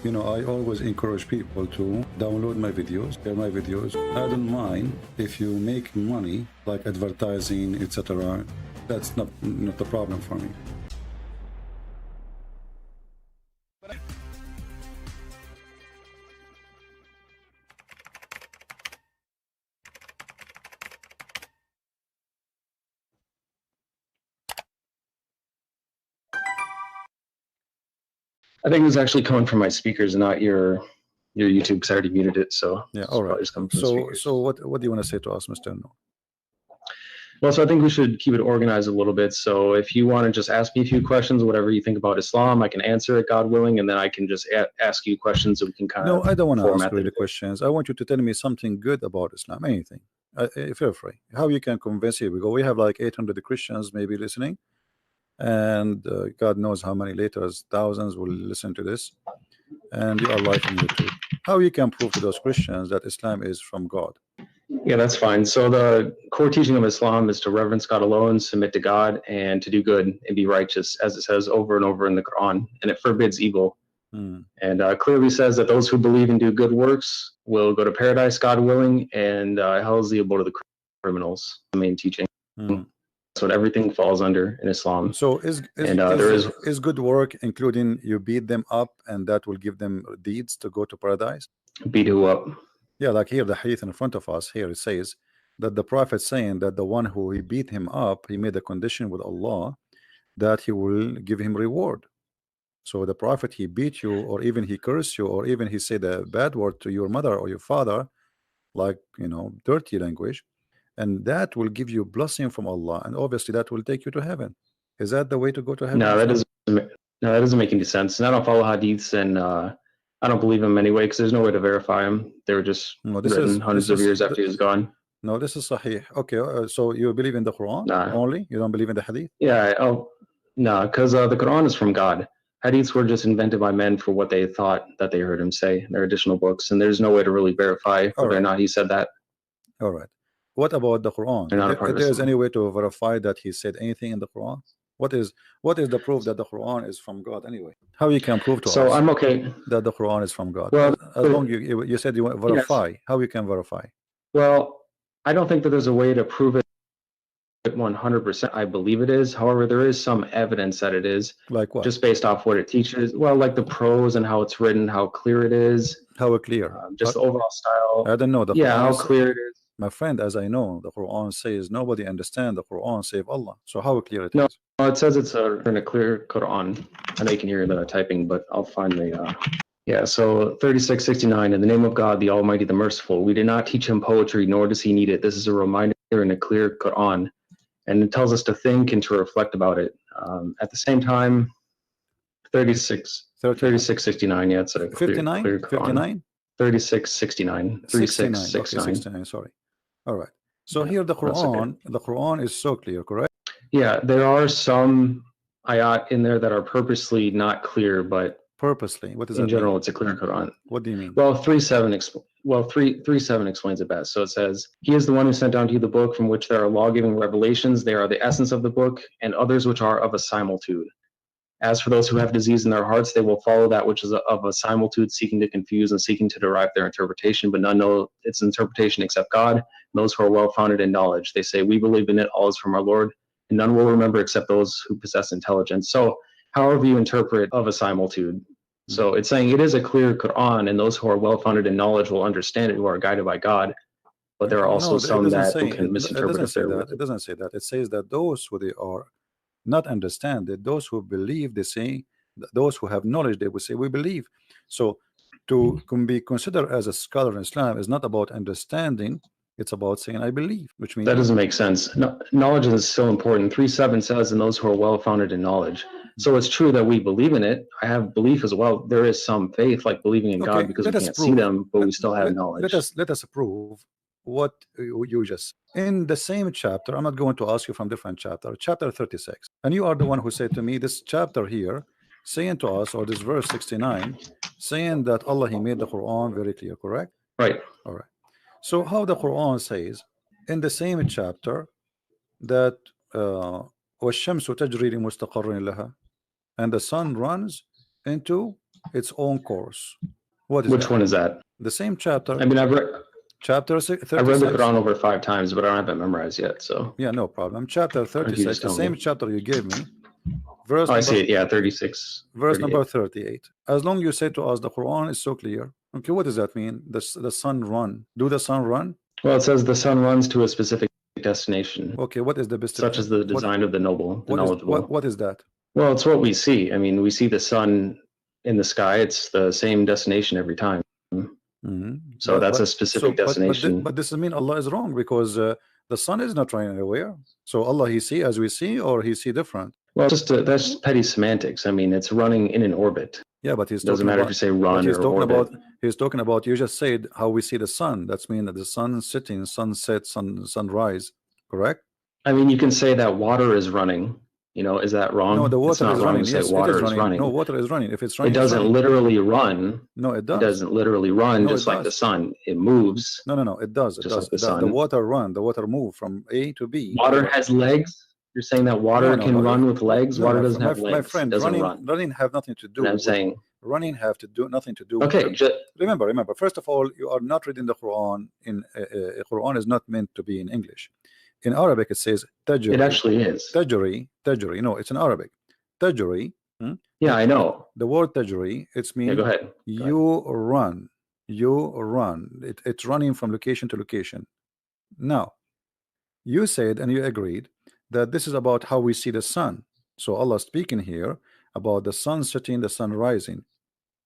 You know, I always encourage people to download my videos, share my videos. I don't mind if you make money, like advertising, etc. That's not a problem for me. I think it was actually coming from my speakers, not your YouTube, because I already muted it. So Yeah, all right. just coming from the speakers. So what do you want to say to us, Mr. No? Well, so I think we should keep it organized a little bit. So if you want to just ask me a few questions, whatever you think about Islam, I can answer it, God willing, and then I can just ask you questions that we can kind of. No, I don't want to ask really questions. I want you to tell me something good about Islam, anything. Feel free. How you can convince you? Because we have like 800 Christians maybe listening, and God knows how many later, thousands will listen to this, and you are live on YouTube. How you can prove to those Christians that Islam is from God? Yeah, that's fine. So the core teaching of Islam is to reverence God alone, submit to God, and to do good and be righteous, as it says over and over in the Quran, and it forbids evil. And clearly says that those who believe and do good works will go to paradise, God willing, and hell is the abode of the criminals. The main teaching. That's what everything falls under in Islam. So is good work including you beat them up and that will give them deeds to go to paradise? Beat who up? Yeah, like here the hadith in front of us, here it says that the prophet saying that the one who he beat him up, he made a condition with Allah that he will give him reward. So the prophet, he beat you, or even he cursed you, or even he said a bad word to your mother or your father, like, you know, dirty language, and that will give you blessing from Allah, and obviously that will take you to heaven. Is that the way to go to heaven? No, that doesn't make any sense. And I don't follow hadiths, and I don't believe them anyway, because there's no way to verify them. They were just written hundreds of years after he was gone. No, this is Sahih. Okay, so you believe in the Quran only? You don't believe in the hadith? Yeah. Oh, no, because the Quran is from God. Hadiths were just invented by men for what they thought that they heard him say. They're additional books, and there's no way to really verify whether or not he said that. All right. What about the Quran? If there's any way to verify that he said anything in the Quran? What is the proof that the Quran is from God anyway? How you can prove to us? So I'm okay that the Quran is from God. Well, as long you said you want to verify. Yes. How you can verify? Well, I don't think that there's a way to prove it 100%. I believe it is. However, there is some evidence that it is. Like what? Just based off what it teaches. Well, like the prose and how it's written, how clear it is. How clear? Just the overall style. I don't know. The yeah, Quran how clear it is. My friend, as I know, the Quran says nobody understands the Quran save Allah. So how clear it is? No, it says it's in a clear Quran. I know you can hear the typing, but I'll find the. Yeah, so 3669, in the name of God, the Almighty, the Merciful. We did not teach him poetry, nor does he need it. This is a reminder in a clear Quran. And it tells us to think and to reflect about it. At the same time, 3669, yeah, it's a clear, 59? clear Quran. 59? 3669. 3669. Okay, 69, sorry. All right. So here the Quran is so clear, correct? Yeah, there are some ayat in there that are purposely not clear, but purposely, what does that mean? In general, mean? it's a clear Quran. What do you mean? Well, 3:7 explains it best. So it says, He is the one who sent down to you the book from which there are law-giving revelations. They are the essence of the book, and others which are of a similitude. As for those who have disease in their hearts, they will follow that which is of a similitude, seeking to confuse and seeking to derive their interpretation, but none know its interpretation except God, and those who are well-founded in knowledge. They say, we believe in it, all is from our Lord, and none will remember except those who possess intelligence. So however you interpret of a similitude. So it's saying it is a clear Quran, and those who are well-founded in knowledge will understand it, who are guided by God. But there are also some that can misinterpret it. It doesn't say that. It says that those who they are not understand it, those who believe, they say, those who have knowledge, they will say, we believe. So to be considered as a scholar in Islam is not about understanding, it's about saying I believe, which means that doesn't make sense. No, knowledge is so important. 3:7 says, and those who are well-founded in knowledge. So it's true that we believe in it. I have belief as well. There is some faith, like believing in God, because we can't see them, but we still have knowledge. Let us prove what you just in the same chapter. I'm not going to ask you from different chapter 36, and you are the one who said to me this chapter here saying to us, or this verse 69 saying that Allah, he made the Quran very clear, correct? Right. All right. So how the Quran says in the same chapter that وَالشَّمْسُ تَجْرِي لِمُسْتَقَرٍ لَهَا, and the sun runs into its own course. What is Which that? one is that? The same chapter. I mean, I've read the Quran over 5 times, but I don't have it memorized yet. So yeah, no problem. Chapter you 36, just the tell same me? chapter you gave me. Verse Oh, I number, see it. Yeah, 36. verse 38. number 38. As long you say to us the Quran is so clear. Okay, what does that mean? The sun run. Do the sun run? Well, it says the sun runs to a specific destination, Okay, what is the best? such as the design of the noble, the knowledgeable. What is that? Well, it's what we see. I mean, we see the sun in the sky. It's the same destination every time. So that's a specific destination. But this doesn't mean Allah is wrong, because the sun is not running anywhere. So Allah, he see as we see, or he see different? Well, that's just petty semantics. I mean, it's running in an orbit. Yeah, but he's doesn't matter if you say run he's or talking orbit. He's talking about, you just said how we see the sun. That's mean that the sun sitting, sunset, sunrise, correct? I mean, you can say that water is running. You know, is that wrong? No, the water is running. Yes, water it is running. No, water is running. If it's running, it doesn't literally run. No, it does. It doesn't literally run, just like the sun. It moves. No, it does. It just does. like the sun. The water run. The water move from A to B. Water has legs. You're saying that water can run with legs? Water doesn't have legs. My friend, running have nothing to do. I'm saying running have to do nothing to do. Okay, remember. First of all, you are not reading the Quran. Quran is not meant to be in English. In Arabic, it says tajri. It actually is. Tajri. No, it's in Arabic. Tajri. Yeah, I know. The word tajri, it's mean. Yeah, go ahead. You run. It's running from location to location. Now, you said and you agreed that this is about how we see the sun. So Allah speaking here about the sun setting, the sun rising.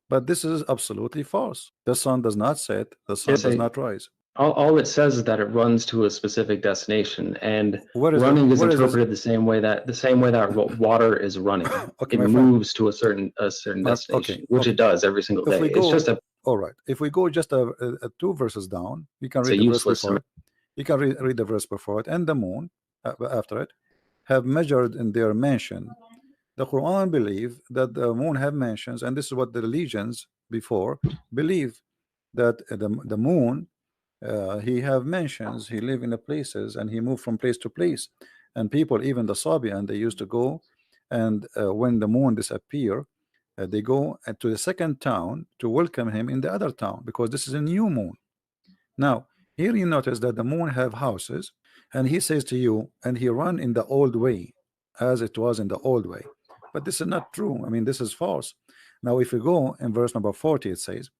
But this is absolutely false. The sun does not set, the sun does not rise. All it says is that it runs to a specific destination, and running is interpreted the same way that water is running. Okay, it moves to a certain destination, which it does every single day. It's just a all right. If we go just two verses down, you can read the verse before it. You can read the verse before it. And the moon after it have measured in their mansion. The Quran believe that the moon have mansions, and this is what the religions before believe, that the moon he have mansions, he live in the places, and he move from place to place. And people, even the Sabian, they used to go, and when the moon disappear, they go to the second town to welcome him in the other town, because this is a new moon. Now here you notice that the moon have houses, and he says to you, and he run in the old way, as it was in the old way. But this is not true. I mean, this is false. Now if we go in verse number 40, it says,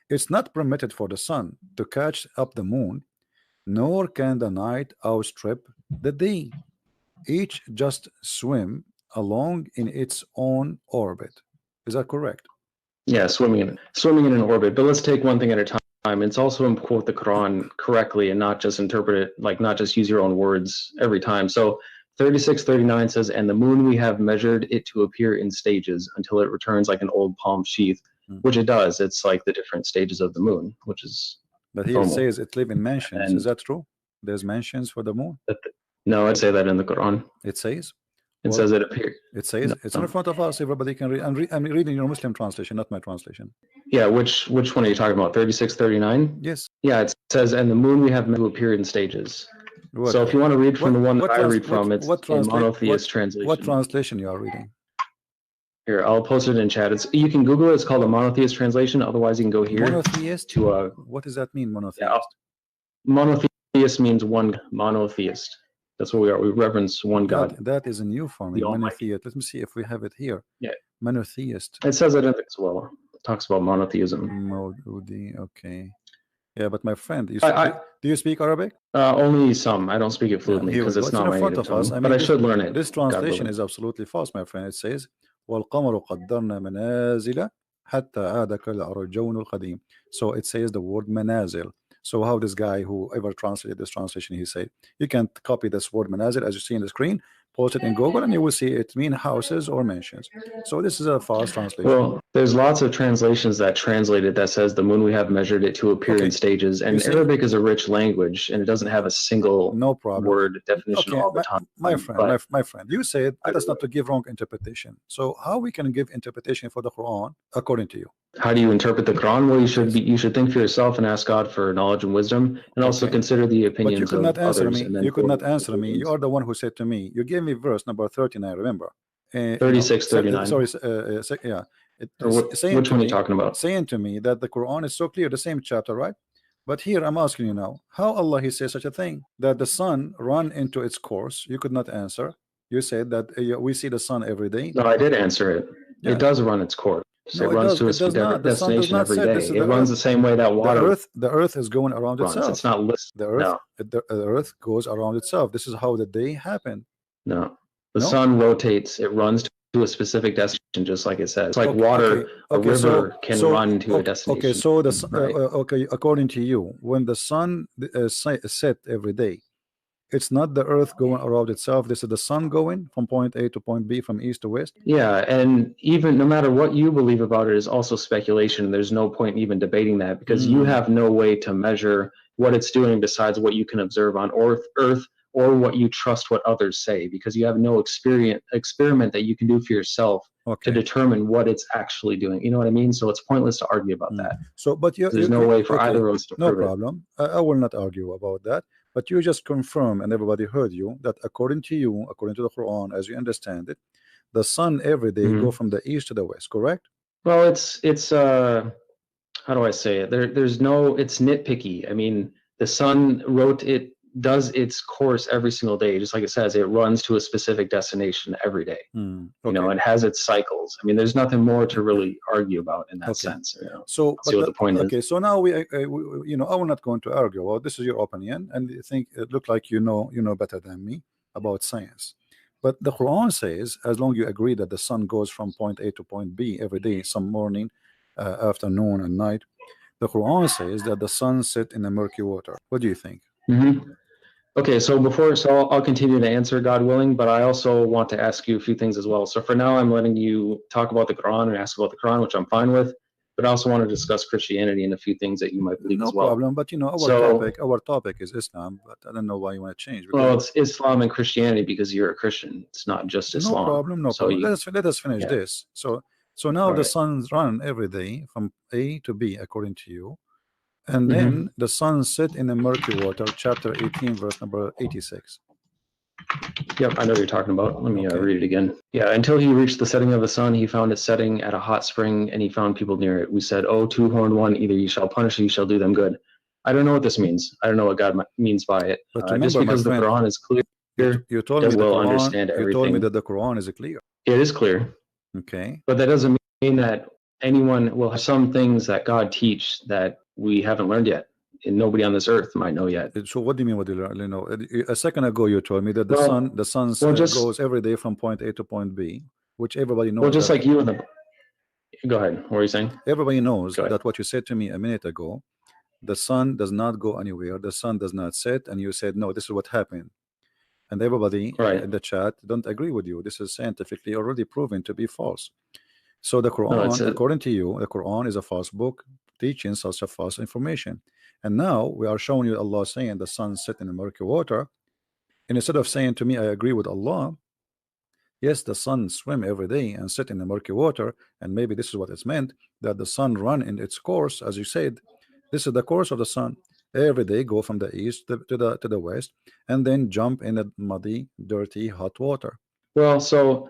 it's not permitted for the sun to catch up the moon, nor can the night outstrip the day. Each just swim along in its own orbit. Is that correct? Yeah, swimming in an orbit. But let's take one thing at a time. It's also important to quote the Quran correctly and not just interpret it, like not just use your own words every time. So 36:39 says, and the moon we have measured it to appear in stages until it returns like an old palm sheath. Which it does. It's like the different stages of the moon, which is. But here it says it live in mansions. Is that true? There's mansions for the moon? No, I'd say that in the Quran. It says. It says it appears. It says it's in front of us. Everybody can read. I'm reading your Muslim translation, not my translation. Yeah, which one are you talking about? 36:39. Yes. Yeah, it says, and the moon we have to appear in stages. So if you want to read from the one that I read from, it's in monotheist translation. What translation you are reading? Here, I'll post it in chat. You can Google it. It's called a monotheist translation. Otherwise, you can go here. Monotheist? What does that mean, monotheist? Yeah, monotheist means one monotheist. That's what we are. We reverence one God. That is a new form. Monotheist. Let me see if we have it here. Yeah. Monotheist. It says it as well. It talks about monotheism. Okay. Yeah, but my friend, do you speak Arabic? Only some. I don't speak it fluently because it's not my native tongue. But I should learn it. This translation is absolutely false, my friend. It says, وَالْقَمَرُ قَدَّرْنَا مَنَازِلَ حَتَّى عَادَ كَالْأَرْجُونِ الْقَدِيمِ. So it says the word manazil. So how this guy, whoever translated this translation, he said, you can copy this word manazil as you see in the screen, post it in Google, and you will see it mean houses or mansions. So this is a false translation. Well, there's lots of translations that translate it that says the moon we have measured it to appear in stages. And Arabic is a rich language, and it doesn't have a single word definition all the time. My friend, you said that is not to give wrong interpretation. So how we can give interpretation for the Quran according to you? How do you interpret the Quran? Well, you should think for yourself and ask God for knowledge and wisdom, and also consider the opinions of others. You could not answer me. You are the one who said to me. You gave me verse number 39. Remember? 36:39. Sorry. Yeah. Or saying which to one are me, you talking about? saying to me that the Quran is so clear, the same chapter, right? But here I'm asking you now, how Allah he says such a thing that the sun run into its course? You could not answer. You said that we see the sun every day. No, I did answer it. Yeah. It does run its course. No, it runs to a it does not. specific The sun does destination not every set. day. This is It the runs earth. the same way that water The earth is going around runs. itself. It's not listed. The earth, No. the earth goes around itself. This is how the day happened. No. The No? sun rotates. It runs to a specific destination, just like it says. It's like Okay, water. A okay, river can run to a okay, destination. okay, so the Right. okay, according to you, when the sun set every day, it's not the earth going around itself. This is the sun going from point A to point B, from east to west. Yeah, and even no matter what you believe about it is also speculation. There's no point in even debating that because you have no way to measure what it's doing besides what you can observe on Earth or what you trust what others say, because you have no experiment that you can do for yourself to determine what it's actually doing. You know what I mean? So it's pointless to argue about that. So, but there's no way for either of us to prove it. No problem. I will not argue about that. But you just confirm, and everybody heard you, that according to you, according to the Quran, as you understand it, the sun every day go from the east to the west, correct? Well, it's how do I say it? There's no, it's nitpicky. I mean, the sun does its course every single day, just like it says, it runs to a specific destination every day. You know, it has its cycles. I mean, there's nothing more to really argue about in that sense. You know? So, see what the point is. Okay, so now we you know, I will not going to argue. Well, this is your opinion, and you think it look like you know better than me about science. But the Quran says, as long as you agree that the sun goes from point A to point B every day, some morning, afternoon, and night, the Quran says that the sun set in the murky water. What do you think? Okay, so I'll continue to answer, God willing, but I also want to ask you a few things as well. So for now, I'm letting you talk about the Quran and ask about the Quran, which I'm fine with, but I also want to discuss Christianity and a few things that you might believe as well. No problem, but you know, our topic is Islam, but I don't know why you want to change. Well, it's Islam and Christianity because you're a Christian. It's not just Islam. No problem. Let us finish this. So now the sun's run every day from A to B, according to you. And then the sun set in the murky water, chapter 18, verse number 86. Yep, I know what you're talking about. Let me read it again. Yeah, until he reached the setting of the sun, he found it setting at a hot spring, and he found people near it. We said, "Oh, two-horned one, either you shall punish or you shall do them good." I don't know what this means. I don't know what God means by it. But just because the Quran is clear, you told me understand everything. You told me that the Quran is clear. It is clear. Okay. But that doesn't mean that anyone will have some things that God teach that we haven't learned yet, and nobody on this earth might know yet. So what do you mean what you learn? You know, a second ago you told me that the sun goes every day from point A to point B, which everybody knows. Well, just like you in the. Go ahead. What are you saying? Everybody knows that what you said to me a minute ago. The sun does not go anywhere. The sun does not set, and you said no. This is what happened, and everybody in the chat don't agree with you. This is scientifically already proven to be false. So the Quran, according to you, the Quran is a false book teaching such a false information. And now we are showing you Allah saying the sun set in the murky water. And instead of saying to me, I agree with Allah, yes, the sun swim every day and sit in the murky water, and maybe this is what it's meant, that the sun run in its course, as you said. This is the course of the sun. Every day go from the east to the west, and then jump in the muddy, dirty, hot water. Well, so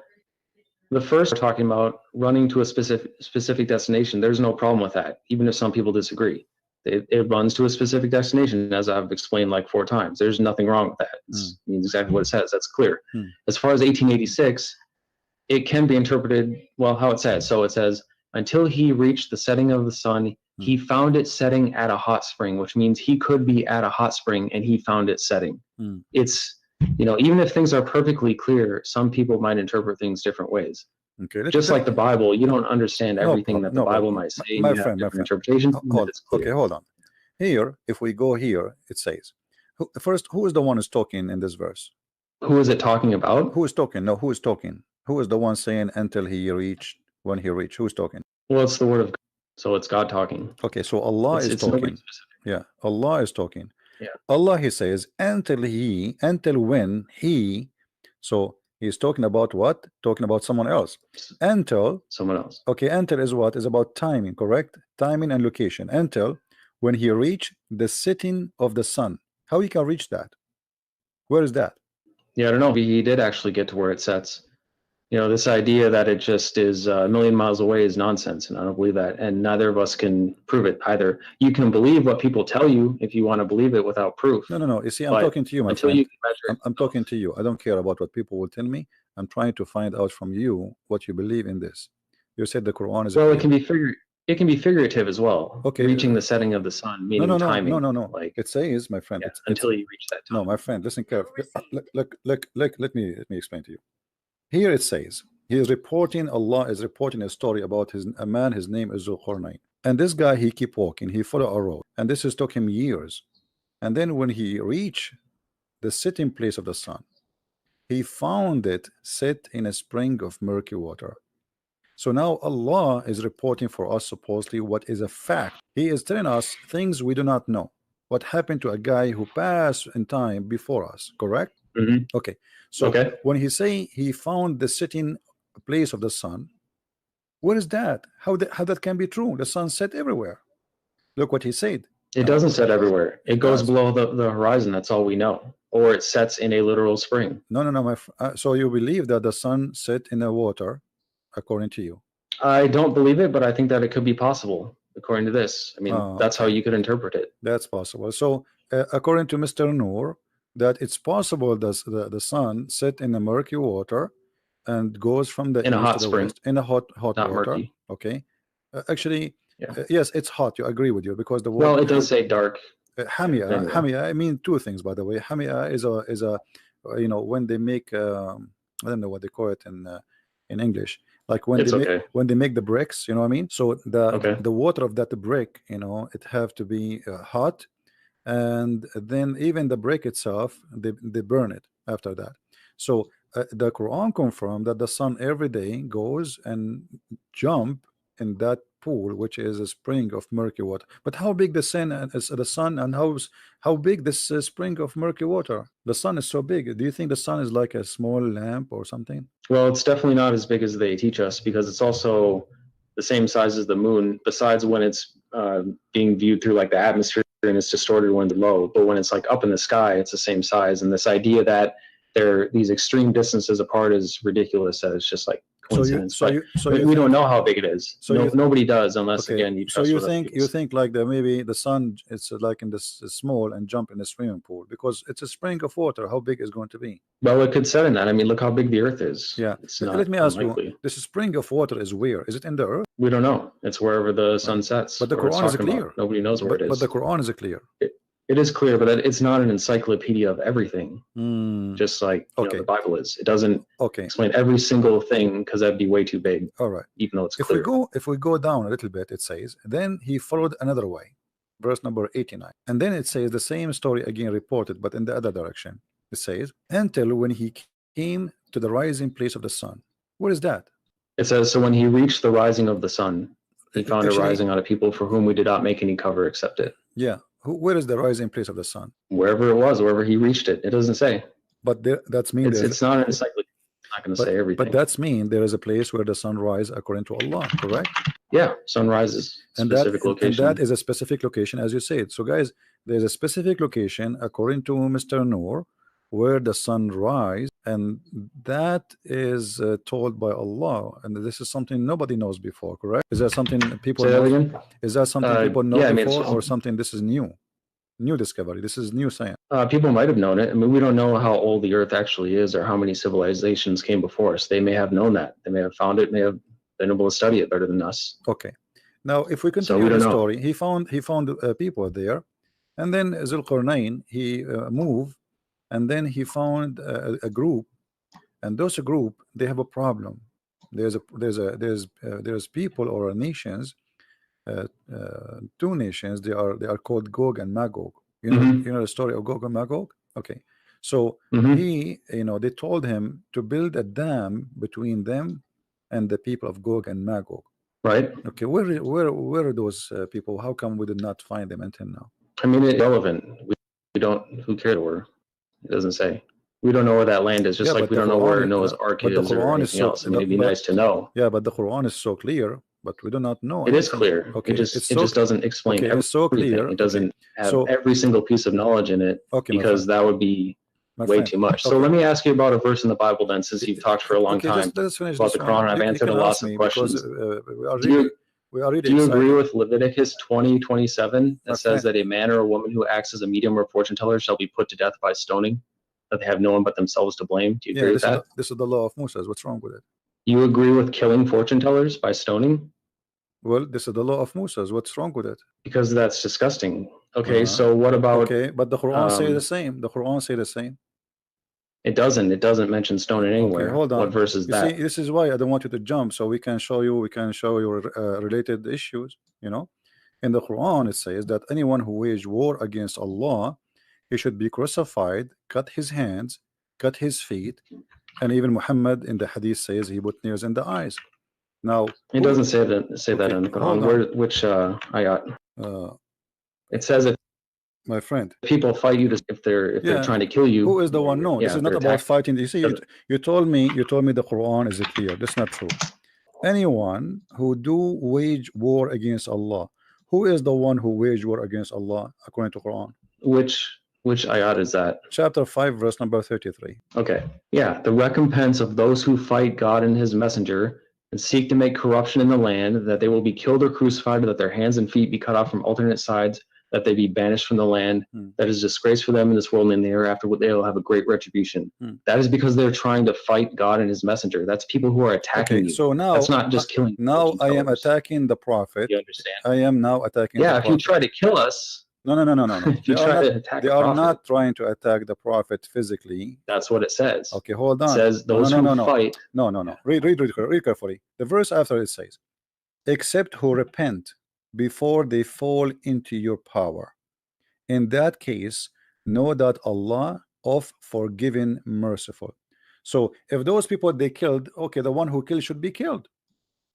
the first we're talking about running to a specific destination. There's no problem with that, even if some people disagree. It runs to a specific destination, as I've explained like 4 times. There's nothing wrong with that. It means exactly what it says. That's clear. As far as 1886, it can be interpreted, well, how it says. So it says, until he reached the setting of the sun, he found it setting at a hot spring, which means he could be at a hot spring and he found it setting. It's, you know, even if things are perfectly clear, some people might interpret things different ways. Okay. Just like the Bible, you don't understand everything that the Bible might say. My friend. Interpretation. Okay, hold on. Here, if we go here, it says, first, who is the one who's talking in this verse? Who is it talking about? Who is talking? No, who is talking? Who is the one saying until he reached, when he reached? Who's talking? Well, it's the word of God. So it's God talking. Okay, so Allah is talking. Yeah, Allah is talking. Yeah. Allah, he says, until when he, so he's talking about what? Talking about someone else. Until someone else. Okay, until is what? Is about timing, correct? Timing and location. Until when he reached the setting of the sun. How he can reach that? Where is that? Yeah, I don't know. He did actually get to where it sets. You know, this idea that it just is a million miles away is nonsense, and I don't believe that. And neither of us can prove it either. You can believe what people tell you if you want to believe it without proof. No. You see, I'm But talking to you, my until friend. you can measure it I'm talking to you. I don't care about what people will tell me. I'm trying to find out from you what you believe in this. You said the Quran is well, clear. it can be figurative as well. Okay. Reaching the setting of the sun, meaning timing. No. Like It says, my friend. yeah, It's, until you reach that time. no, my friend. Listen carefully. Let me explain to you. Here it says he is reporting. Allah is reporting a story about a man. His name is Zulqarnain, and this guy he keep walking. He follow a road, and this has took him years. And then when he reached the sitting place of the sun, he found it set in a spring of murky water. So now Allah is reporting for us supposedly what is a fact. He is telling us things we do not know. What happened to a guy who passed in time before us, correct? Mhm. Okay. So Okay. when he say he found the sitting place of the sun, what is that? How that can be true? The sun set everywhere. Look what he said. It doesn't set everywhere. It goes does. below the horizon. That's all we know. Or it sets in a literal spring. No. So you believe that the sun set in the water, according to you? I don't believe it, but I think that it could be possible according to this. I mean, that's how you could interpret it. That's possible. So according to Mr. Noor, that it's possible that the sun set in a murky water and goes from the In a east hot to the spring. west in a hot Not water. murky. Okay. Actually, Yeah. yes, it's hot. You agree with you because the water. Well, it does say dark. Hamia. Anyway. Hamia. I mean two things, by the way. Hamia is a you know, when they make I don't know what they call it in English. Like when they make the bricks, you know what I mean? So the water of that brick, you know, it have to be hot, and then even the brick itself, they burn it after that. So the Quran confirmed that the sun every day goes and jump in that pool, which is a spring of murky water. But how big the sun and how big this spring of murky water? The sun is so big. Do you think the sun is like a small lamp or something? Well, it's definitely not as big as they teach us, because it's also the same size as the moon, besides when it's being viewed through like the atmosphere and it's distorted when it's low. But when it's like up in the sky, it's the same size. And this idea that they're these extreme distances apart is ridiculous. That it's just like coincidence. We don't know how big it is. So nobody does, unless again you trust. So you think like that maybe the sun, it's like in this small and jump in the swimming pool because it's a spring of water. How big is it going to be? Well, it could set in that. I mean, look how big the Earth is. Yeah. It's not Let me ask unlikely. you. This spring of water is where? Is it in the Earth? We don't know. It's wherever the sun sets. But the Quran is clear. Nobody knows where it is. But the Quran is clear. It is clear, but it's not an encyclopedia of everything. Just like you know, the Bible is. It doesn't explain every single thing because that'd be way too big. All right. Even though it's clear. If we go down a little bit, it says, then he followed another way, verse number 89, and then it says the same story again reported, but in the other direction. It says until when he came to the rising place of the sun. What is that? It says so when he reached the rising of the sun, he found a rising out of people for whom we did not make any cover except it. Yeah. Where is the rising place of the sun? Wherever it was, wherever he reached it. It doesn't say. But that's mean it's not an encyclopedia. It's not going to say everything. But that's mean there is a place where the sun rises according to Allah, correct? Yeah, sun rises. Specific location. And that is a specific location, as you said. So guys, there's a specific location according to Mr. Noor where the sun rises, and that is told by Allah, and this is something nobody knows before, correct? Is that something people know? Is that something people know before, or something this is new discovery? This is new science. People might have known it. I mean, we don't know how old the Earth actually is or how many civilizations came before us. They may have known that. They may have found it, may have been able to study it better than us. Okay. Now, if we continue the story, he found people there, and then Zulqarnain, he moved, and then he found a group, and those group, they have a problem. There's people or nations, two nations. They are called Gog and Magog. You know the story of Gog and Magog. Okay, so he, they told him to build a dam between them and the people of Gog and Magog. Right. Okay, where are those people? How come we did not find them until now? I mean, it's irrelevant. We don't. Who cares where? It doesn't say. We don't know where that land is. Just like we don't know where Noah's Ark is or anything else. I mean, it'd be nice to know. Yeah, but the Quran is so clear, but we do not know. It is clear. Okay, it just doesn't explain everything. It's so clear. It doesn't have every single piece of knowledge in it. Okay, because that would be my way friend. too much. So Okay. let me ask you about a verse in the Bible then, since you've talked for a long Okay, time just let's finish about this the one. Quran. I've You answered can lots ask of me questions. because we are Do you, really do you excited. agree with Leviticus 20:27 that My says friend. that a man or a woman who acts as a medium or fortune teller shall be put to death by stoning, that they have no one but themselves to blame? Do you agree with that? This is the law of Moses. What's wrong with it? You agree with killing fortune tellers by stoning? Well, this is the law of Moses. What's wrong with it? Because that's disgusting. Okay, so what about? Okay, but the Quran say the same. The Quran say the same. It doesn't. It doesn't mention stoning anywhere. Okay, hold on. What verse is You that? see, this is why I don't want you to jump, so we can show you related issues. You know, in the Quran it says that anyone who wage war against Allah, he should be crucified, cut his hands, cut his feet, and even Muhammad in the Hadith says he put nails in the eyes. Now It doesn't say that Okay, in the hold Quran. on. Where, which ayat? It says if My friend, people fight you if they're Yeah. trying to kill you. who is the one? No, this yeah, is not they're about attacking. fighting. You see, you told me the Quran is clear. That's not true. Anyone who do wage war against Allah, who is the one who wage war against Allah according to Quran? Which ayat is that? Chapter 5, verse number 33. Okay. Yeah, the recompense of those who fight God and his messenger and seek to make corruption in the land, that they will be killed or crucified, that their hands and feet be cut off from alternate sides, that they be banished from the land. That is disgrace for them in this world and in the hereafter. They will have a great retribution. That is because they're trying to fight God and his messenger. That's people who are attacking Okay, you. so now That's not just killing. Now I am tellers. attacking the Prophet. You understand? I am now attacking Yeah, the if you Prophet. try to kill us, No. if you try to attack They a are prophet, not trying to attack the Prophet physically. that's what it says. Okay, hold It on. says those who fight. No. Read carefully. The verse after it says, except who repent before they fall into your power. In that case, know that Allah of forgiving, merciful. So if those people they killed, okay, the one who killed should be killed.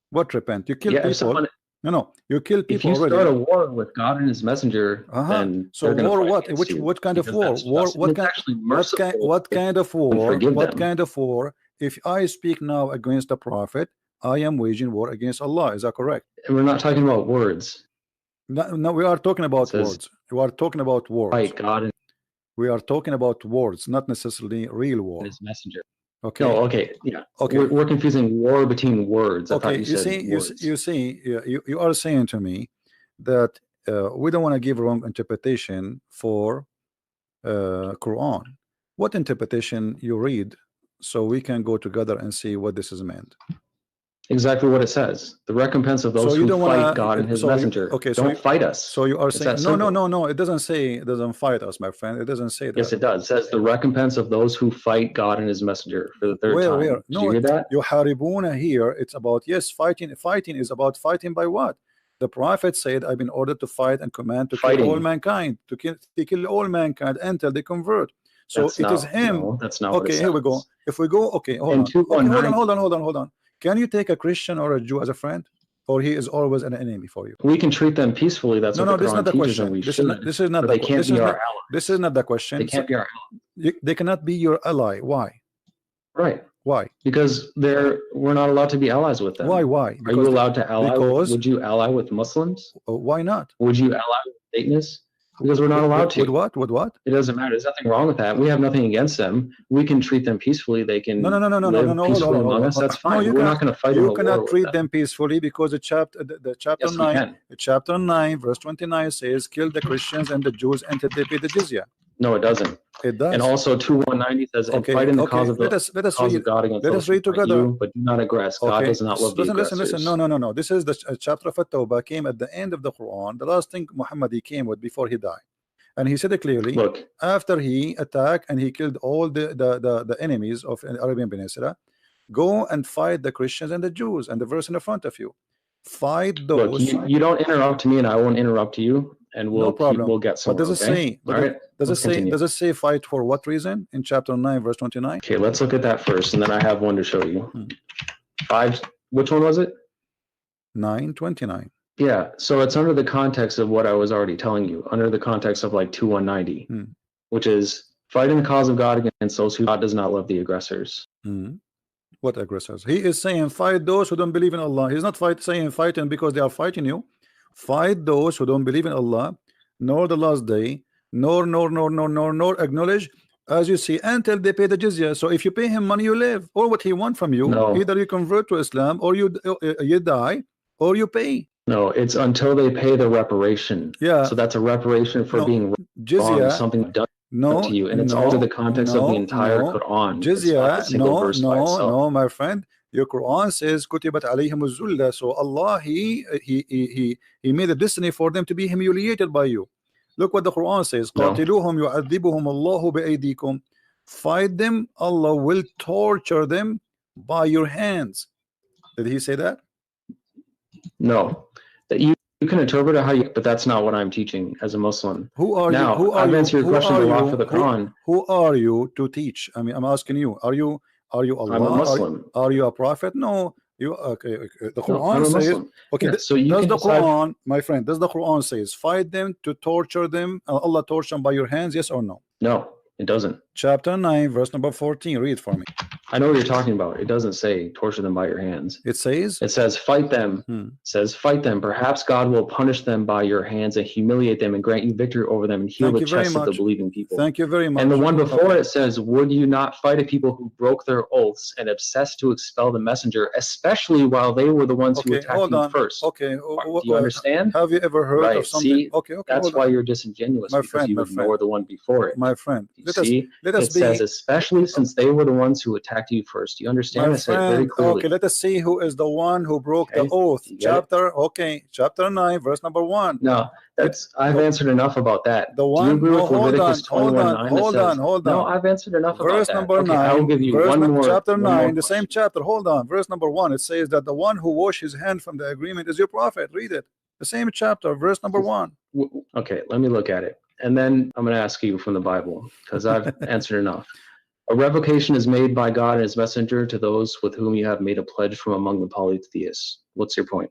What repent? You kill Yeah, people. if someone, No, you kill people if you already. start a war with God and his messenger, then So they're gonna war fight what? against you, What kind of because war? that's War just- what it's kind? actually What merciful kind of war? forgive What them. kind of war? If I speak now against the Prophet, I am waging war against Allah. Is that correct? And we're not talking about words. No, we are talking about says- words. We are talking about words. Fight God and We are talking about words, not necessarily real war. his messenger. Okay. No, okay, yeah. Okay. We're confusing war between words. I thought Okay. you said words. You see, you are saying to me that we don't want to give wrong interpretation for Quran. What interpretation you read, so we can go together and see what this is meant. Exactly what it says. The recompense of those So you who don't fight wanna- God and his so you- messenger. okay, so don't you- fight us. So you are It's saying that no. simple. It doesn't say it doesn't fight us, my friend. It doesn't say that. Yes, it does. It says the recompense of those who fight God and his messenger for the third time. Where? Did No, you hear that? Yuharibuna here, it's about, yes, fighting. Fighting is about fighting by what? The Prophet said, I've been ordered to fight and command to kill all mankind, to kill all mankind until they convert. So That's it not, is him. No, that's not what it Okay, says. here we go. If we go, okay, hold In on. Okay, 219 hold on. Can you take a Christian or a Jew as a friend? Or he is always an enemy for you? We can treat them peacefully. That's what the this is Quran not the teaches, and question. we This should. is not but the they can't this be is our not, allies. This is not the question. They can't be our allies. They cannot be your ally. Why? Right. Why? Because we're not allowed to be allies with them. Why? Are you allowed to ally? Would you ally with Muslims? Why not? Would you ally with Satanists? Because we're not allowed to. With what? With what? It doesn't matter. There's nothing wrong with that. We have nothing against them. We can treat them peacefully. They can No. live peacefully among us. That's fine. No, we're not going to fight you in a cannot war treat with them peacefully because the chapter Yes, we 9 can. chapter 9 verse 29 says kill the Christians and the Jews until they pay the jizya. No, it doesn't. It does. And also 2:190 says, and fight in the cause of let us cause read. of God against Let those us read who fight together. you, but do not aggress. God does not love the aggressors. Listen. No. This is the chapter of At-Tawbah came at the end of the Quran. The last thing Muhammad he came with before he died. And he said it clearly. Look, after he attacked and he killed all the enemies of the Arabian Peninsula, go and fight the Christians and the Jews. And the verse in the front of you, fight those. Look, you don't interrupt me, and I won't interrupt you, and we'll No problem. we'll get somewhere. But does it say? All right. Does it say fight for what reason in chapter 9 verse 29? Okay, let's look at that first, and then I have one to show you. 5. Which one was it? 9:29. Yeah, so it's under the context of what I was already telling you, under the context of like 2:190, which is fighting the cause of God against those who God does not love the aggressors. What aggressors? He is saying fight those who don't believe in Allah. He's not saying fighting because they are fighting you. Fight those who don't believe in Allah, nor the last day, nor acknowledge as you see, until they pay the jizya. So if you pay him money, you live. Or what he want from you, No. either you convert to Islam, or you die, or you pay. No, it's until they pay the reparation. Yeah. So that's a reparation for No, being jizya, wrong, something done no, to you, and it's no, all in the context of the entire no. Quran. It's not Jizya, a single verse by itself. no, my friend. Your Quran says kutibat alayhim az-zulla. So Allah, he made a destiny for them to be humiliated by you. Look what the Quran says. No. قاتلوهم يعذبهم الله بأيديكم. Fight them, Allah will torture them by your hands. Did he say that? No, that you can interpret it how you, but that's not what I'm teaching as a Muslim. Who are Now, you? Who are I've you? answered your Who question are a lot you? for the Quran. Who are you to teach? I mean, I'm asking you. Are you Allah? I'm a Muslim. Are you a prophet? No. You okay? The No, Quran I'm a says. Muslim. Okay. Yeah, so you does can the decide- Quran, my friend? Does the Quran says fight them to torture them? Allah torture them by your hands? Yes or no? No, it doesn't. Chapter 9, verse number 14. Read for me. I know what you're talking about. It doesn't say torture them by your hands. It says. It says fight them. It says fight them. Perhaps God will punish them by your hands and humiliate them and grant you victory over them and heal Thank the you very chests of the much. believing people. Thank you very much. And the one before Okay. it says, would you not fight a people who broke their oaths and obsessed to expel the messenger, especially while they were the ones who Okay, attacked hold you on. first? Okay. Do you understand? Have you ever heard Right, of something? see, Okay. That's hold why on. you're disingenuous, My because friend, you my ignore friend. the one before it. My friend, You let us see, let us it says be. especially since they were the ones who attacked you first. Do you understand? My I said very friend, clearly. okay, let us see who is the one who broke the Okay, oath. you get it? Chapter 9, verse number 1. No, that's I've answered enough about that. The Do one, you agree no, with hold Leviticus on, hold 21:9 on, that hold says, on, hold no, on. I've answered enough about Verse that. number Okay, I 9, will give you verse one nu- more. chapter one more 9, the same question. chapter. Hold on, verse number 1. It says that the one who washed his hand from the agreement is your prophet. Read it. The same chapter, verse number 1. Okay, let me look at it. And then I'm going to ask you from the Bible, because I've answered enough. A revocation is made by God and his messenger to those with whom you have made a pledge from among the polytheists. What's your point?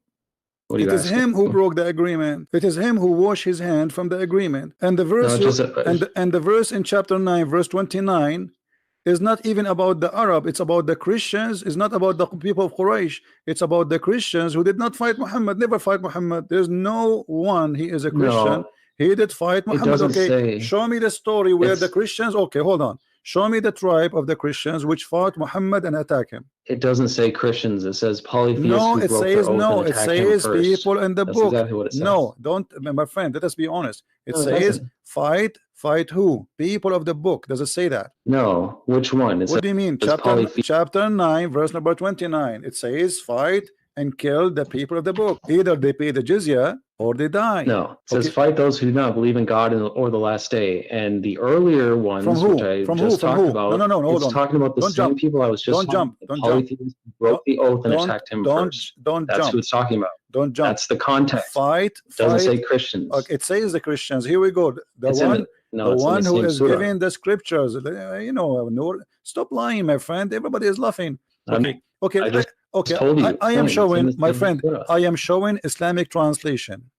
What are It you is asking? him who broke the agreement. It is him who washed his hand from the agreement. And the verse No, just and the verse in chapter 9, verse 29 is not even about the Arab. It's about the Christians. It's not about the people of Quraysh. It's about the Christians who did not fight Muhammad, never fight Muhammad. There's no one, he is a Christian. No, He did fight it Muhammad. doesn't Okay, say. show me the story where the It's- Christians, okay, hold on. Show me the tribe of the Christians which fought Muhammad and attacked him. It doesn't say Christians. It says polytheists No, who it broke says their oath no. and It attacked him says first. people in the That's book. exactly what it says. No, don't, my friend. Let us be honest. It No, it says doesn't. fight who? People of the book. Does it say that? No, which one? It What do you mean? says polytheist. Chapter 9, verse number 29. It says fight and kill the people of the book. Either they pay the jizya or they die. No, it says Okay. fight those who do not believe in God or the last day. And the earlier ones, From who? which I From just who? From talked who? about, No, hold it's on. talking about the Don't same jump. people I was just Don't talking jump. about. Don't The jump. polytheists who broke the oath and Don't attacked him don't first. don't That's who jump. it's talking about. Don't jump. That's the context. Fight. It doesn't say Fight. Christians. Okay, it says the Christians. Here we go. The It's in one. the, no, The it's in one the who same is surah. giving the scriptures, you know, Noor, stop lying, my friend. Everybody is laughing. Okay, okay, I just okay. told you. I am Fine, showing, it's in the my same friend, surah. I am showing Islamic translation.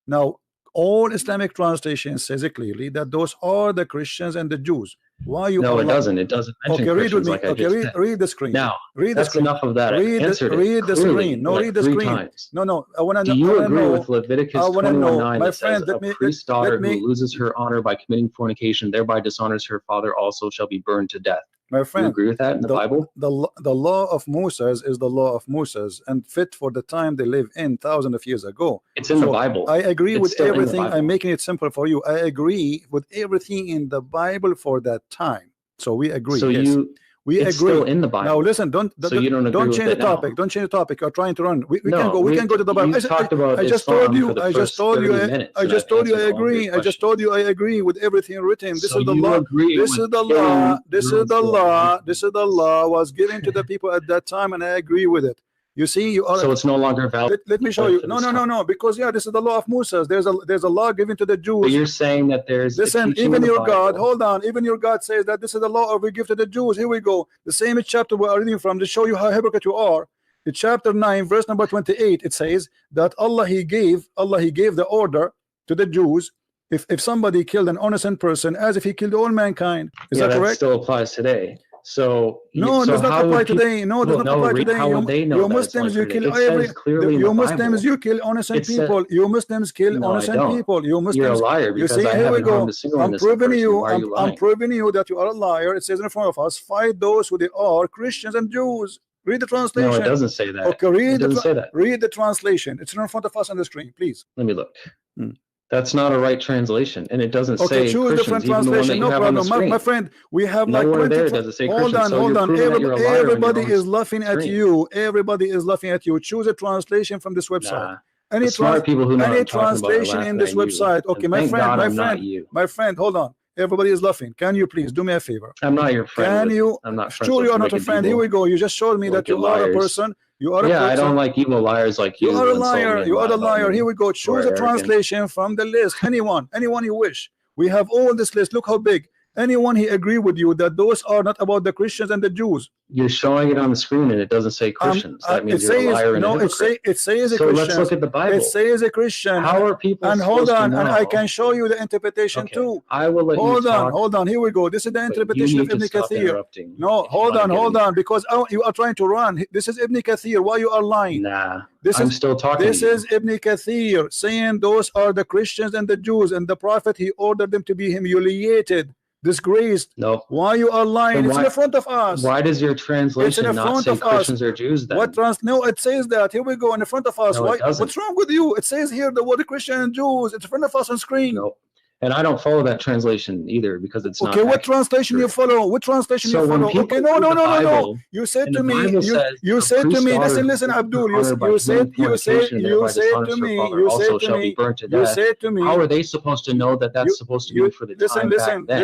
Now, all Islamic translation says it clearly that those are the Christians and the Jews. Why you? No, are it doesn't. It doesn't mention Okay, read with Christians me. like I Okay, just read, said. read the screen. Now, Read the that's screen. enough of that. I Read answered it read the clearly, screen. No, like read the 3 screen. times. No. I want to Do know. you I wanna agree know. with Leviticus I wanna know. 21:9 My that says friend, let a me- priest's let daughter me- who loses her honor by committing fornication thereby dishonors her father also shall be burned to death? My Do you friend, agree with that in the Bible? the law of Moses is the law of Moses and fit for the time they live in thousands of years ago. It's in the So, Bible. I agree It's with still in the everything. Bible. I'm making it simple for you. I agree with everything in the Bible for that time. So we agree. So yes. We it's agree. still in the Bible. Now listen, don't you don't agree with change the it now. topic. Don't change the topic. You're trying to run. We No, can go to the Bible. You talked about I just Islam told you. for the I just first told you. 30 minutes, I and just I've told you. I answered all of your agree. I just told you. I agree with everything written. This So is the you law. agree This with is the killing law. This is the Jerusalem. law. This is the law was given to the people at that time, and I agree with it. You see, you are. So it's no longer valid. Let me show you. for No, this no, no, time. no. Because yeah, this is the law of Moses. There's a law given to the But Jews. you're saying that there's a Listen, teaching even in the your Bible. God, hold on, even your God says that this is the law we give to the Jews. Here we go. The same chapter we are reading from to show you how hypocrite you are. In chapter 9, verse number 28, it says that Allah he gave the order to the Jews if somebody killed an innocent person as if he killed all mankind. Is Yeah, that correct? still applies today. So No, it so does not how apply would people, today. No, it does well, not no, apply today. how would they know You that it's Muslims, you contradicted? kill It every. says clearly in You the Muslims, Bible. you kill innocent It said, people. You Muslims kill no, I innocent don't. people. You You're a Muslims. liar You because see, I here we haven't harmed go. a single I'm innocent proving person. you. Why are you I'm lying? proving you that you are a liar. It says in front of us, fight those who they are, Christians and Jews. Read the No, translation. it doesn't say that. Okay, It read doesn't say that. read the translation. It's in front of us on the screen, please. Let me look. Hmm. That's not a right translation, and it doesn't Okay, say choose different Christians, even the one that translation. you No have on the problem, screen. my friend. We have like Nowhere 20. there does it say Hold Christians. on, So hold you're on. proving that you're a liar on your Everybody own is laughing at screen. you. Everybody is laughing at you. Choose a translation from this website. Nah. Any The smart people who know what any I'm talking about are translation in laughing this at you. website. Okay, And my thank friend, God my I'm not friend, you. my friend. Hold on. Everybody is laughing. Can you please do me a favor? I'm not your friend. Can you? I'm not friends Sure, with you are not a wicked friend. Here people. we go. You just showed me that Wicked you are a liars. person. You are a Yeah, person. I don't like evil liars like you. You are a who insult me liar. and You are lie a about liar. me. Here we go. Who are Choose a arrogant. translation from the list. Anyone you wish. We have all this list. Look how big. Anyone he agree with you that those are not about the Christians and the Jews. You're showing it on the screen and it doesn't say Christians. That means It you're a says liar and a no. hypocrite. It says a So Christian. let's look at the Bible. It says a Christian. How are people And hold supposed on, to know? and I can show you the interpretation Okay, too. I will let you talk. Hold on. Here we go. This is the But interpretation you of need to Ibn stop Kathir. interrupting No, if you hold wanna on, get in. because you are trying to run. This is Ibn Kathir. Why you are lying? Nah, This I'm is still talking. This to you. is Ibn Kathir saying those are the Christians and the Jews, and the Prophet he ordered them to be humiliated, disgraced. Nope. Why you are lying? Then It's in the front of us. Why does your It's in translation the not front say of us. Christians or Jews then? No, it says that. Here we go in the front of us. No, it Why? doesn't. What's wrong with you? It says here the word Christian and Jews. It's in front of us on screen. Nope. And I don't follow that translation either because it's not. Okay, what accurate. translation you follow? What translation So you when follow? people Okay, no. read the Bible, You said and to the me, Bible says you a said to priest's me, daughter listen, who Abdul, honored by you said committing fornication and thereby dishonors her father also shall be burnt to death. said to me, How are they supposed to know that that's supposed to be for the time back then?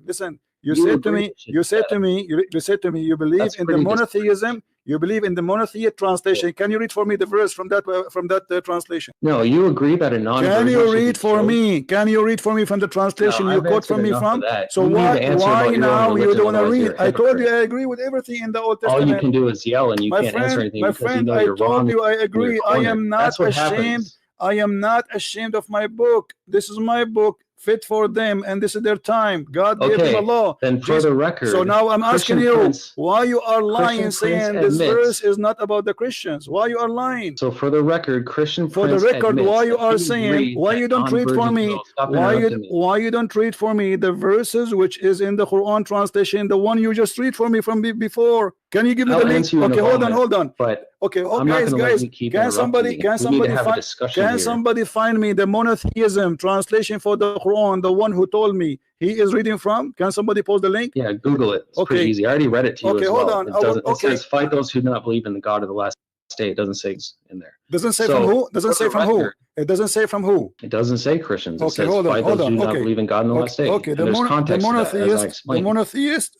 Listen. You You said to agree me, with you said that. to me, you said to me, you believe That's in the pretty monotheism. You believe in the monotheist translation. Can you read for me the verse from that translation? No, you agree that a non-virgin Can you should be read for killed? me? Can you read for me from the translation No, you I've quote from answered me enough from? of that. So You need to answer about your own you religion, don't want to otherwise read? you're a I told you hypocrite. I agree with everything in the Old All Testament. you can do is yell and you My can't answer friend, anything my because you friend, know I you're wrong. told you I and agree. you're I cornered. am not That's what ashamed. happens. I am not ashamed of my book. This is my book, fit for them, and this is their time. God gave them a law. Then for the record, So now I'm asking Christian you, Prince, why you are lying, Christian saying Prince this admits- verse is not about the Christians? Why you are lying? so for the record, Christian For the Prince record, admits why you that are he saying, agrees why that you don't read for non-virgin me? girls- Stop interrupting me. Why you don't read for me the verses which is in the Quran translation, the one you just read for me from before? Can you give me I'll the link? answer you in a Okay, hold moment, on. But Okay, I'm not guys, going to let you keep can interrupting somebody me. We need to have a discussion can here. somebody find me the monotheism translation for the Quran, the one who told me he is reading from? Can somebody post the link? Yeah, Google it. It's pretty Okay. easy. I already read it to you Okay, as hold well. on. It says, fight those who do not believe in the God of the last day. It doesn't say it's in there. Doesn't say So, from who? Doesn't for say the from who? record- It doesn't say from who? It doesn't say Christians. It Okay, says hold on, fight hold those who on, do not okay. believe in God in the last day. Okay, And there's context to that, as I explained. the monotheist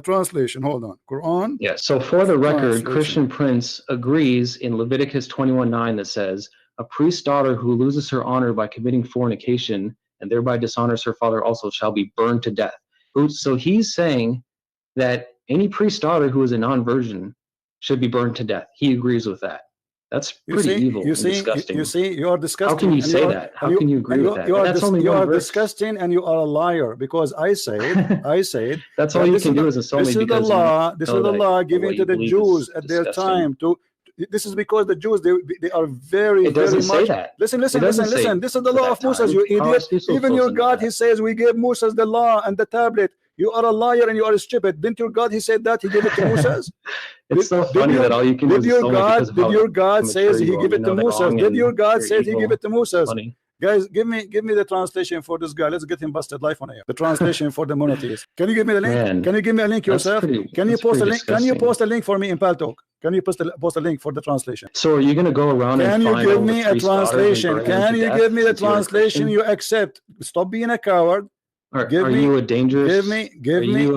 translation. Hold on, Quran. Yeah, so for the record, Translation. Christian Prince agrees in Leviticus 21:9 that says, a priest's daughter who loses her honor by committing fornication and thereby dishonors her father also shall be burned to death. So he's saying that any priest's daughter who is a non-virgin should be burned to death. He agrees with that. That's pretty evil and disgusting. You see, you are disgusting. How can you say that? How can you agree with that? That's only you one are verse. disgusting and you are a liar because I said, That's all you can do is insult me because the law. This is the law given what to you the believe Jews is at their disgusting. time. This is because the Jews they are very It doesn't very much. say that. Listen. It doesn't say This is the for law that of Moses. time. You How idiot. else are you so Even supposed your to know God, that? he says, we gave Moses the law and the tablet. You are a liar and you are stupid. Didn't your God? He said that he gave it to Moses. It's so funny that all you can do is insult me because of Did how your God immature says he you are. give it You to know they're Moses? wrong Did and your God you're say he evil. give it to Moses? Funny. Guys, give me the translation for this guy. Let's get him busted live on air. The translation for the monotheist. Can you give me the link? Man, Can you give me a link that's yourself? Can you that's post a pretty link? Can you disgusting. post a link for me in Paltalk? Can you post a link for the translation? So are you going to go around Can and you find give all the me a priest's daughters and translation? burn them Can to you death give me the since you're a translation Christian? you accept? Stop being a coward. Are Give you me- a dangerous? Give me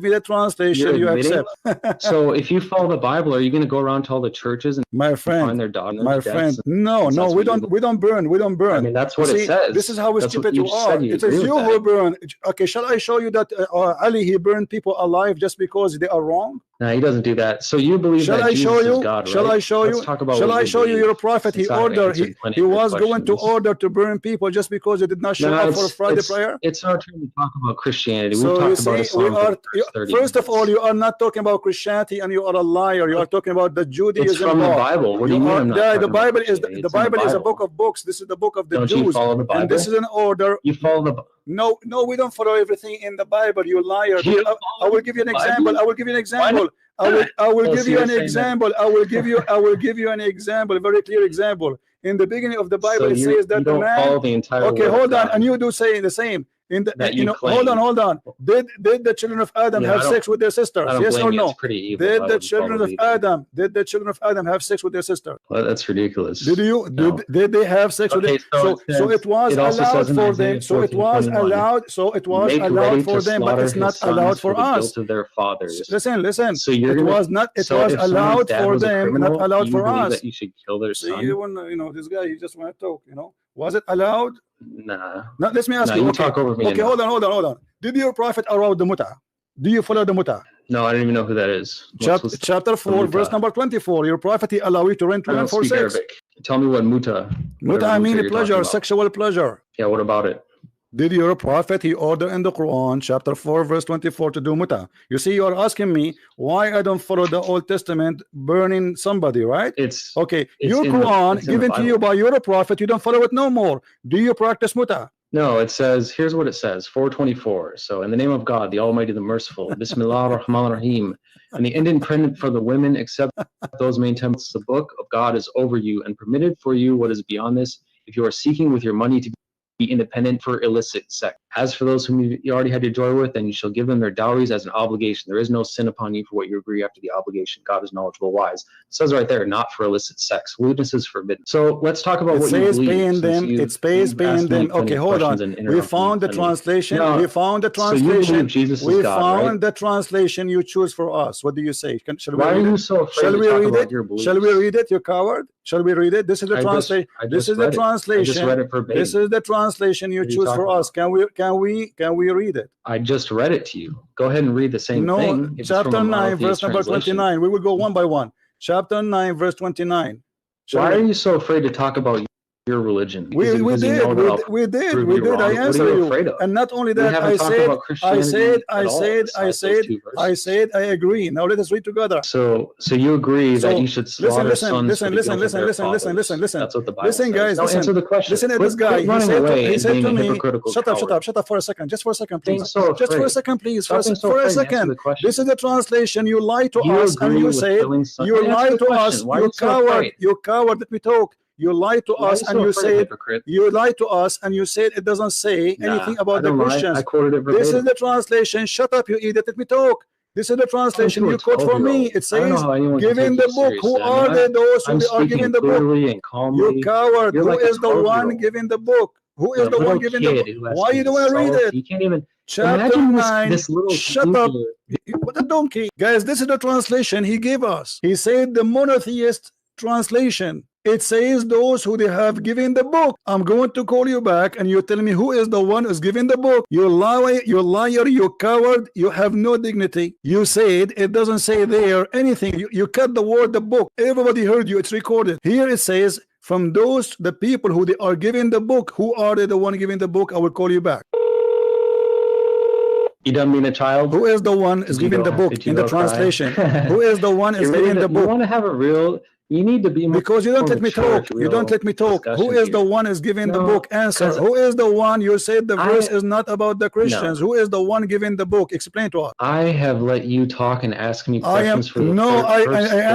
the translation you're you admitting? accept. So if you follow the Bible, are you going to go around to all the churches and My find friend, their daughters? my to death? friend, no, Since that's we what don't burn. We don't burn. I mean, that's what See, it says. This is how That's stupid what you you are. said. You It says agree you with who that. burn. Okay, shall I show you that Ali he burned people alive just because they are wrong? No, he doesn't do that. So you believe Shall that I Jesus show you? is God, Shall right? I show Let's you? talk about Shall what I you show you? believe, You're a prophet. since I answered plenty He of your was going to questions. order to burn people just because you did not show No, up for a Friday prayer. it's our turn to talk about Christianity. We've So you talked about see, Islam for the first 30 first of all, minutes. you are not talking about Christianity, and you are a liar. You are talking about the It's Judaism from the book. Bible. What do you mean I'm not The talking about Bible is Christianity? the It's in Bible is a Bible. book of books. This is the book of the Don't you Jews, follow the and this Bible? is an order. You follow the No, we don't follow everything in the Bible. You liar. You I will give you an Bible? example. I will give you an example. I will Oh, give so you you're an saying that- example. I will give you an example, a very clear example. In the beginning of the Bible, So it you says that the don't man. follow the entire Okay, word of hold on, God and you do say the same. In the that you hold claim. on. Did the children of Adam Yeah, have I don't- sex with their sisters? I don't Yes blame or you. no? It's pretty evil. I Did the wouldn't children follow of it either. Adam have sex with their sister? Well, that's ridiculous. Did they have sex with Okay, them? So it was it also allowed says in for Isaiah them. So it was 14:21, allowed Make ready allowed for to them, but slaughter it's his not sons allowed for the us. guilt of their fathers. Listen. So you're It gonna, was not. It so was if someone's allowed dad for was a them, criminal, not allowed you for believe us. that you should kill their See, son? this guy, he just want to talk. Was it allowed? Nah. Now, let me ask No, you. you Okay, talk over me. okay, hold on. Did your prophet allow the muta? Do you follow the muta? No, I don't even know who that is. Chapter 4, verse number 24. Your prophet he allow you to rent I women don't for speak sex. Arabic. Tell me what muta. Muta, I mean you're pleasure, talking about. sexual pleasure. Yeah, what about it? Did your prophet he order in the Quran chapter 4 verse 24 to do muta? You see, you are asking me why I don't follow the Old Testament burning somebody, right? It's Okay, it's your in the- Quran it's in the given to you Bible. by your prophet, you don't follow it no more. Do you practice muta? No, it says, here's what it says, 424. So in the name of God, the Almighty, the Merciful, Bismillah ar-Rahman ar-Rahim, and the end intended for the women except those maintain the book of God is over you and permitted for you what is beyond this if you are seeking with your money to be independent for illicit sex. As for those whom you already had your joy with, then you shall give them their dowries as an obligation. There is no sin upon you for what you agree after the obligation. God is knowledgeable, wise. It says right there, not for illicit sex. Lewdness is forbidden. So let's talk about what you believe. Paying them. It's pays paying them. Okay, hold on. We found the translation. We found the So you believe translation. Jesus is We God, found right? the translation you choose for us. What do you say? Shall we Why are read you it? so afraid Shall to we talk read about it? your beliefs? Shall we read it, you coward? Shall we read it? This is the translation. This is the I just translation. read it verbatim. This is the translation you What are you choose for talking us. Can we read it? I just read it to you. Go ahead and read the same No, thing. If it's from chapter a 9, monotheist verse number translation. 29. We will go one by one. Chapter 9, verse 29. Why are you so afraid to talk about your religion? We Because you know that I'll did. prove you wrong. I What are answer you you. afraid of? And not only We that, haven't talked about Christianity at all besides those two verses. I agree. Now let us read together. So you agree that you should slaughter sons for the guilt of their fathers. Listen. That's what the Bible Listen, says. guys, Now listen. answer the question. Listen at Quit- this guy. quit running away He and said being to a me, hypocritical shut coward. up for a second. Just for a second, Being please. so Just for a afraid. second, please. Stop being so For a afraid and answer second. the question. This is the translation. You lie to You us and agree you with said, killing sons? you Answer lie the to question. us, Why are you you so coward, afraid? you coward, let me talk. You lie to Why are us you and so you afraid, said, hypocrite? you lied to us and you said it doesn't say anything about the Christians. I quoted it verbatim. This is the translation. Shut up, you idiot. Let me talk. This is the translation you quote from me. It says, giving the book. Who are they, those who are giving the book? And calmly. You coward. You're Who like a is the one 12-year-old. giving the book? Who is You're a the one little giving the kid book? who has Why to you don't want to read insult- it? You can't even Chapter imagine 9. this little Shut up. geezer. What a donkey. Guys, this is the translation he gave us. He said the monotheist translation. It says those who they have given the book. I'm going to call you back and you tell me who is the one who's giving the book. You liar, you coward, you have no dignity. You said it doesn't say there anything. You cut the word the book. Everybody heard you, it's recorded. Here it says from those the people who they are giving the book. Who are they the one giving the book? I will call you back. You don't mean a child? Who is the one is giving the book in the translation? Who is the one is giving the book? You want to have a real... You need to be more because you don't let me talk. You don't let me talk. Who is the one is giving the book? Answer. Who is the one? You said the verse is not about the Christians. Who is the one giving the book? Explain to us. I have let you talk and ask me questions for the I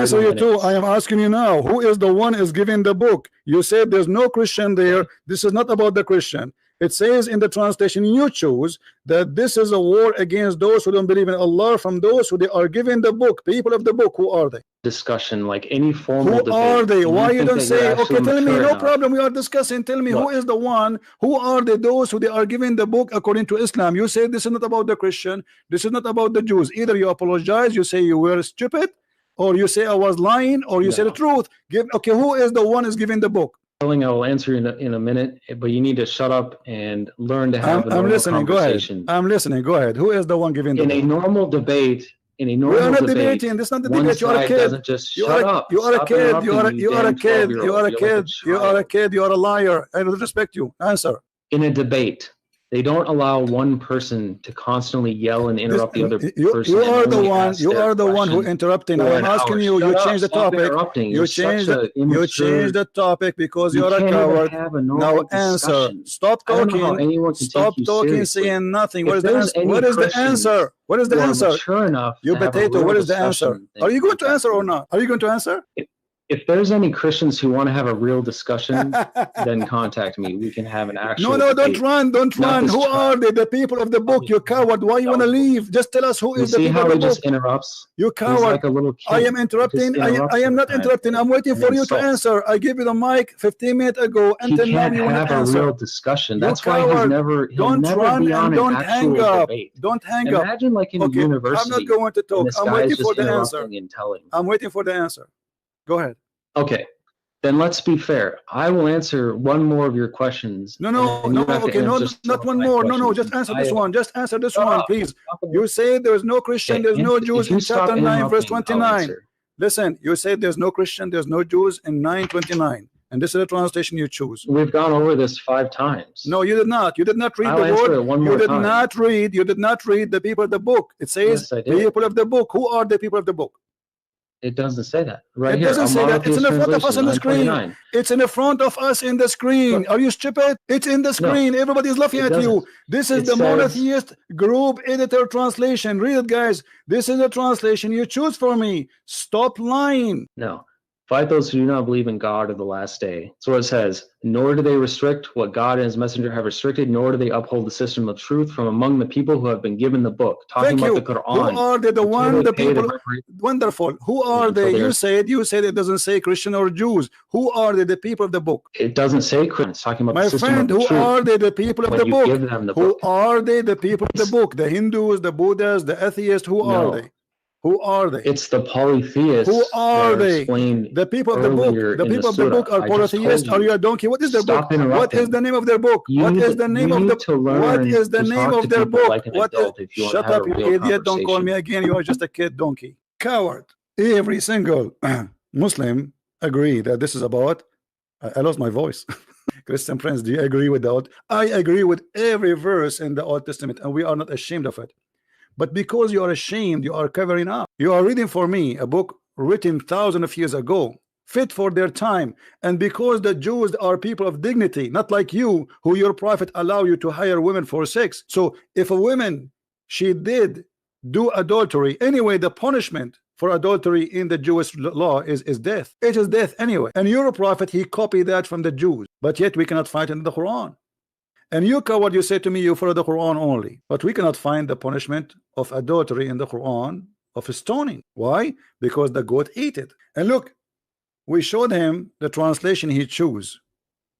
answer you too. I am asking you now. Who is the one is giving the book? You said there's no Christian there. This is not about the Christian. It says in the translation you choose that this is a war against those who don't believe in Allah from those who they are given the book. People of the book, who are they? Discussion like any formal debate. Who are they? Why you don't say, okay, tell me, no problem, we are discussing. Tell me who is the one, who are they, those who they are given the book according to Islam? You say this is not about the Christian, this is not about the Jews. Either you apologize, you say you were stupid, or you say I was lying, or you say the truth. Okay, who is the one is giving the book? I will answer in a minute, but you need to shut up and learn to have a normal conversation. Go ahead. I'm listening. Go ahead. Who is the one giving the book? In a normal debate, in a We normal are not debate, debating. This is not the one debate. You are a side kid. doesn't just You shut are up. you are a Stop kid. interrupting You are me, you are a damn kid. You 12-year-old. are a You're like a kid. You are a child. kid. You are a liar. I don't respect you. Answer. In a debate, they don't allow one person to constantly yell and This, interrupt the other you person and are the only one. ask You their are the one who question interrupting. I for am an asking hour. you. You Shut up. change the Stop topic. interrupting. You You're change such the an you change immature. the topic because You you're a can't even coward. have a Now normal answer. discussion. Stop I don't know how talking. anyone can Stop take you talking. seriously. Saying nothing. What If is the there's answer? any What is the Christians answer? What is the who are answer? mature enough You to have a potato. real What is the answer? discussion, then Are you going to contact answer or me. not? Are you going to answer? If there's any Christians who want to have a real discussion, then contact me. We can have an No, actual no, don't debate. run, don't Not run. this Who child. are they? The people of the book. You coward. Why you want to leave? Just tell us who You is the see people how of the he book. just interrupts? You He's coward. like a little kid. I am He interrupting. just I interrupts am not sometimes interrupting. I'm waiting and for you to insults. answer. I gave you the mic 15 minutes ago. He Until now, can't you want have to a answer. real discussion. You That's why coward. he'll Don't never run be and on an don't hang actual up. debate. Don't hang up. Imagine like in a Okay, I'm not university going to and talk. this I'm guy's waiting for just the answer. interrupting and telling. I'm waiting for the answer. Go ahead. Okay, then let's be fair. I will answer one more of your questions. No, no, and you no. have to Okay, no, just not some of one my more. No, no. questions. Just answer I this have- one. Just answer this Shut one, up. please. Stop it. You say there's no Christian, Okay, there's no if Jews you in stop chapter 9, verse interrupting, I'll 29. answer. Listen, you said there's no Christian, there's no Jews in 9:29, and this is the translation you choose. We've gone over this 5 times. No, you did not. You did not read I'll the answer word. it one You more did time. not read. You did not read the people of the book. It says Yes, I did. people of the book. Who are the people of the book? It doesn't say that. Right It here. doesn't say that. It's in the front of us on the screen. 929. It's in the front of us in the screen. Are you stupid? It's in the screen. Everybody's laughing it at you. doesn't. This is It the says- monotheist group editor translation. Read it, guys. This is the translation you choose for me. Stop lying. No. Fight those who do not believe in God or the last day. So it says, nor do they restrict what God and his messenger have restricted, nor do they uphold the system of truth from among the people who have been given the book. Talking Thank about you. the Quran. Who are they? The Until one, they the pay the people. reparations Wonderful. Who are until they? they're- You said it doesn't say Christian or Jews. Who are they? The people of the book. It doesn't say Christian. It's talking about My the system friend, of who truth. are they? The people of When the you book. give them the Who book. are they? The people of the book. The Hindus, the Buddhists, the atheists. Who No. are they? Who are they? It's the polytheists. Who are that they? explained The people of the book. earlier The in people of the surah. book are I just told polytheists. Are you. you a donkey? What is their book? Stop interrupting. What is the name of their book? What is the name of the to learn What is the to name talk of to their people book? like an What is, adult if you want to shut have up, a you real idiot. Don't call me conversation. again. You are just a kid donkey. Coward. Every single Muslim agree that this is about. I lost my voice. Christian friends, do you agree with that? I agree with every verse in the Old Testament, and we are not ashamed of it. But because you are ashamed, you are covering up. You are reading for me a book written thousands of years ago, fit for their time. And because the Jews are people of dignity, not like you, who your prophet allow you to hire women for sex. So if a woman, she did do adultery, anyway, the punishment for adultery in the Jewish law is death. It is death anyway. And your prophet, he copied that from the Jews. But yet we cannot find it in the Quran. And you coward, you say to me you follow the Quran only, but we cannot find the punishment of adultery in the Quran of stoning. Why? Because the goat ate it. And look, we showed him the translation he chose.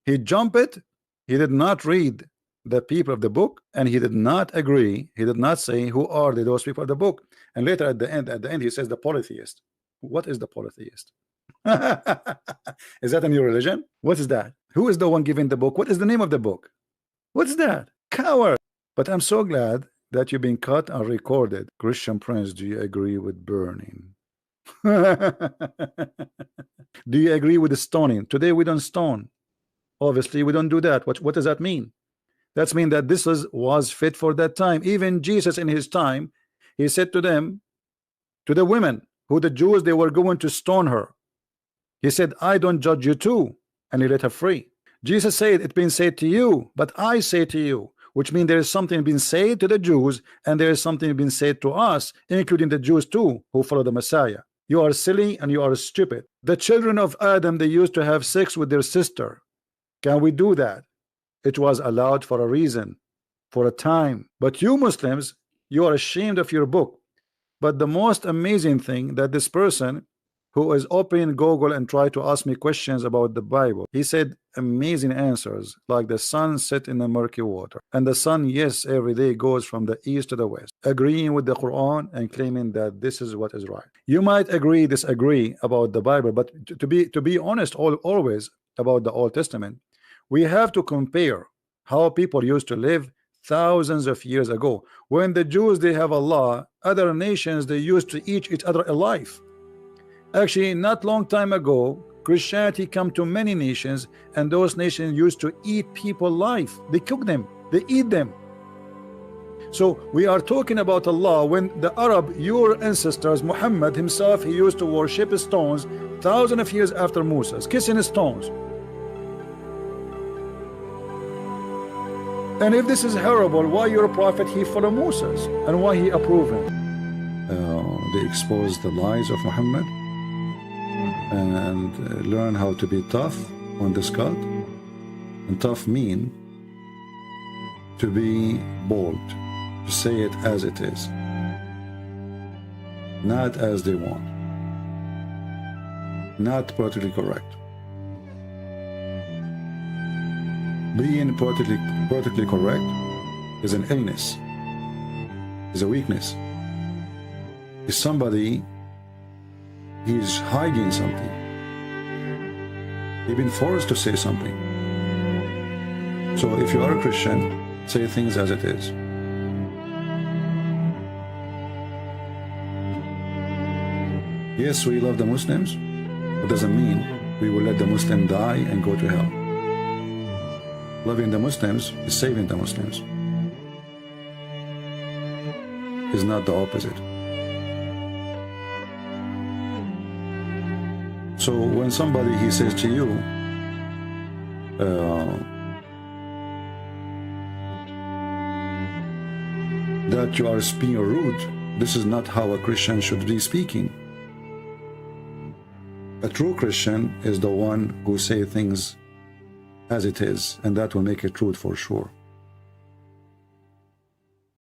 He jumped it. He did not read the people of the book, and he did not agree. He did not say who are those people of the book. And later at the end, he says the polytheist. What is the polytheist? Is that a new religion? What is that? Who is the one giving the book? What is the name of the book? What's that? Coward. But I'm so glad that you've been cut and recorded. Christian Prince, do you agree with burning? Do you agree with the stoning? Today we don't stone. Obviously we don't do that. What does that mean? That means that this was fit for that time. Even Jesus in his time, he said to them, to the women who the Jews, they were going to stone her. He said, I don't judge you too, and he let her free. Jesus said, it's been said to you, but I say to you, which means there is something being said to the Jews, and there is something being said to us, including the Jews too, who follow the Messiah. You are silly and you are stupid. The children of Adam, they used to have sex with their sister. Can we do that? It was allowed for a reason, for a time. But you Muslims, you are ashamed of your book. But the most amazing thing that this person who is opening Google and try to ask me questions about the Bible, he said amazing answers like the sun set in the murky water, and the sun, yes, every day goes from the east to the west, agreeing with the Quran and claiming that this is what is right. You might agree, disagree about the Bible, but to be honest, always about the Old Testament, we have to compare how people used to live thousands of years ago. When the Jews they have Allah, other nations they used to eat each other alive. Actually, not long time ago, Christianity come to many nations, and those nations used to eat people alive. They cook them, they eat them. So we are talking about Allah when the Arab, your ancestors, Muhammad himself, he used to worship stones thousands of years after Moses, kissing stones. And if this is horrible, why your prophet he follow Moses and why he approve him? They expose the lies of Muhammad and learn how to be tough on this cult. And tough mean to be bold, to say it as it is, not as they want, not politically correct. Being politically correct is an illness, is a weakness. Is somebody he's hiding something. He's been forced to say something. So if you are a Christian, say things as it is. Yes, we love the Muslims, but doesn't mean we will let the Muslim die and go to hell. Loving the Muslims is saving the Muslims. Is not the opposite. So when somebody he says to you, that you are being rude, this is not how a Christian should be speaking. A true Christian is the one who say things as it is, and that will make it truth for sure.